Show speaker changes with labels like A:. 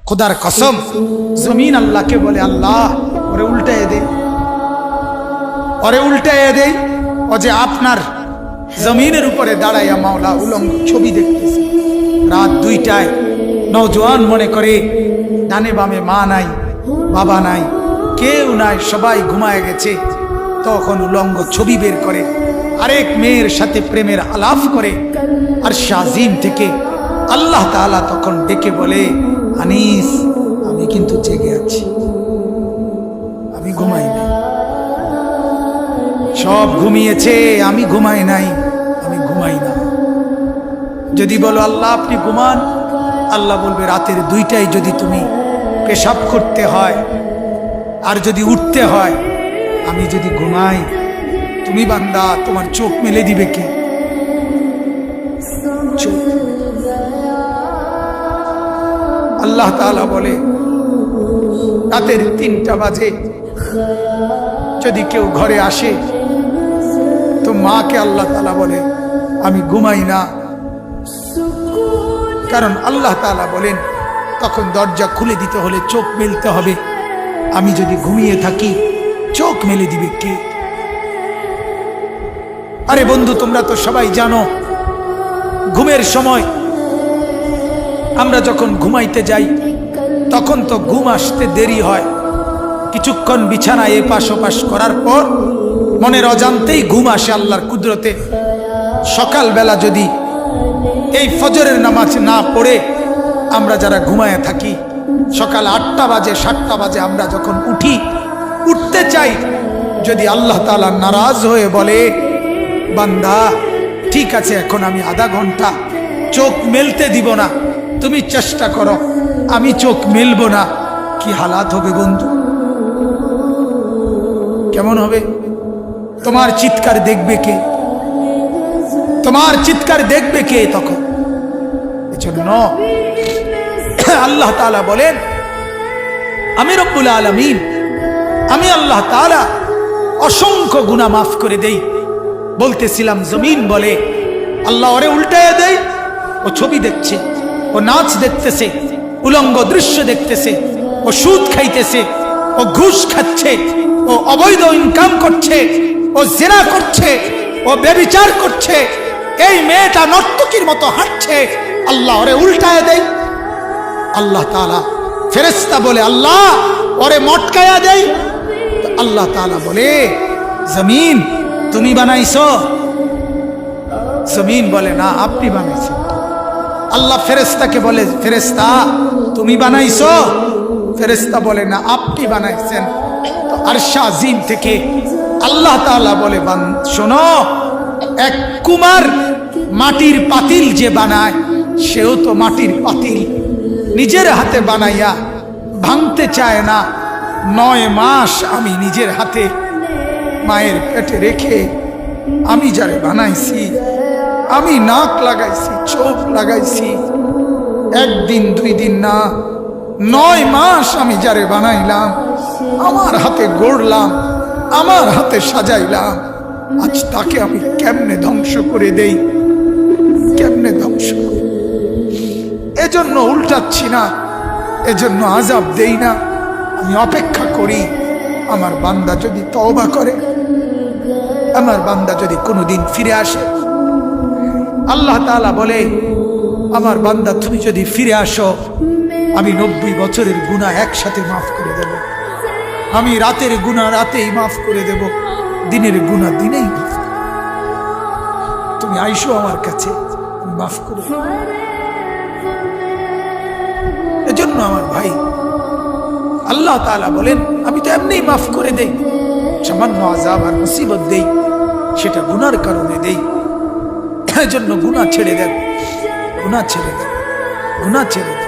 A: खुदार कसम जमीन अल्लाह के बोले अल्लाह ओरे उल्टाए दे, ओरे उल्टाए दे। ও যে আপনার জমিনের উপরে দাঁড়াইয়া মাওলা উলঙ্গ ছবি দেখতেছে। রাত 2টায় নওজোয়ান মনে করে ডানে বামে মা নাই, বাবা নাই, কেউ নাই, সবাই ঘুমায় গেছে। তখন উলঙ্গ ছবি বের করে আরেক মেয়ের সাথে প্রেমের আলাপ করে। আর শাজিম থেকে আল্লাহ তাআলা তখন ডেকে বলে, আনিস আমি কিন্তু জেগে আছি, আমি ঘুমাই নাই। সব ঘুমিয়েছে, আমি ঘুমাই নাই, আমি ঘুমাই না। যদি বলো আল্লাহ আপনি ঘুমান, আল্লাহ বলবে রাতের 2টায় যদি তুমি পেশাব করতে হয় আর যদি উঠতে হয়, আমি যদি ঘুমাই, তুমি বান্দা তোমার চোখ মেলে দিবে কে? চোখ। আল্লাহ তাআলা বলে রাতের 3টা বাজে যদি কেউ ঘরে আসে তো মাকে আল্লাহ তাআলা বলে আমি ঘুমাই না। কারণ আল্লাহ তাআলা বলেন তখন দরজা খুলে দিতে হলে চোখ মেলতে হবে। আমি যদি ঘুমিয়ে থাকি চোখ মেলে দিবে কে? আরে বন্ধু, তোমরা তো সবাই জানো ঘুমের সময় আমরা যখন ঘুমাইতে যাই তখন তো ঘুম আসতে দেরি হয়। কিছুক্ষণ বিছানায় এপাশ ওপাশ করার পর মনের অজান্তেই ঘুম আসে আল্লাহর কুদরতে। সকালবেলা যদি এই ফজরের নামাজ না পড়ে আমরা যারা ঘুমায় থাকি, সকাল 8টা বাজে 7টা বাজে আমরা যখন উঠতে চাই, যদি আল্লাহ তাআলা নারাজ হয়ে বলে বান্দা ঠিক আছে এখন আমি আধা ঘন্টা চোখ মেলতে দিব না, তুমি চেষ্টা করো, আমি চোখ মেলবো না, কি হালাত হবে বন্ধু? কেমন হবে? তোমার চিৎকার দেখবে কে? তোমার চিৎকার দেখবে কে তখন? এজন্য আল্লাহ তাআলা বলেন আমি রব্বুল আলামিন, আমি আল্লাহ তাআলা অসংখ্য গুনাহ মাফ করে দেই। বলতেছিলাম জমিন বলে আল্লাহ ওরে উল্টায় দেই, ও ছবি দেখছে, ও নাচ দেখতেছে, উলঙ্গ দৃশ্য দেখতেছে, ও সুদ খাইতেছে, ও ঘুষ খাচ্ছে, ও অবৈধ ইনকাম করছে, ও জিনা করছে, ও ব্যভিচার করছে, এই মেয়েটা নর্তকীর মতো হাঁটছে, আল্লাহ ওরে উল্টায় দেয়। আল্লাহ তাআলা ফেরেশতা বলে আল্লাহ ওরে মটকায়া দেয়। আল্লাহ তাআলা বলে জমিন তুমি বানাইছো? জমিন বলে না আপনি বানাইছেন। আল্লাহ ফেরেশতাকে বলে ফেরেশতা তুমি বানাইছো? ফেরেশতা বলে না আপনি বানাইছেন। তো আরশ আজিম থেকে আল্লাহ তাআলা বলে শোনো, এক কুমার মাটির পাতিল যে বানায় সেও তো মাটির পাতিল নিজের হাতে বানাইয়া ভাঙতে চায় না। 9 মাস আমি নিজের হাতে মায়ের পেটে রেখে আমি যারে বানাইছি, আমি নাক লাগাইছি, চোখ লাগাইছি, 1 দিন 2 দিন না, 9 মাস আমি যারে বানাইলাম, আমার হাতে গড়লাম, আমার হাতে সাজাইলাম, আজ তাকে আমি কেমনে ধ্বংস করে দেই? কেমনে ধ্বংস করি? এজন্য উল্টাচ্ছি না, এজন্য আযাব দেই না, আমি অপেক্ষা করি আমার বান্দা যদি তওবা করে, আমার বান্দা যদি কোনোদিন ফিরে আসে। আল্লাহ তাআলা বলে আমার বান্দা তুমি যদি ফিরে আসো, আমি 90 বছরের গুনাহ একসাথে মাফ করে দেব। আমি রাতের গুনাহ রাতেই মাফ করে দেব, দিনের গুনাহ দিনেই মাফ। তুমি আইসো আমার কাছে, আমি মাফ করে দেব। এজন্য আমার ভাই আল্লাহ তাআলা বলেন আমি তো এমনিই মাফ করে দেই, সামান্য আযাব আর মুসিবত দেই, সেটা গুনার কারণে দেই। এজন্য গুনাহ ছেড়ে দেন, গুনাহ ছেড়ে দেন, গুনাহ ছেড়ে দেন।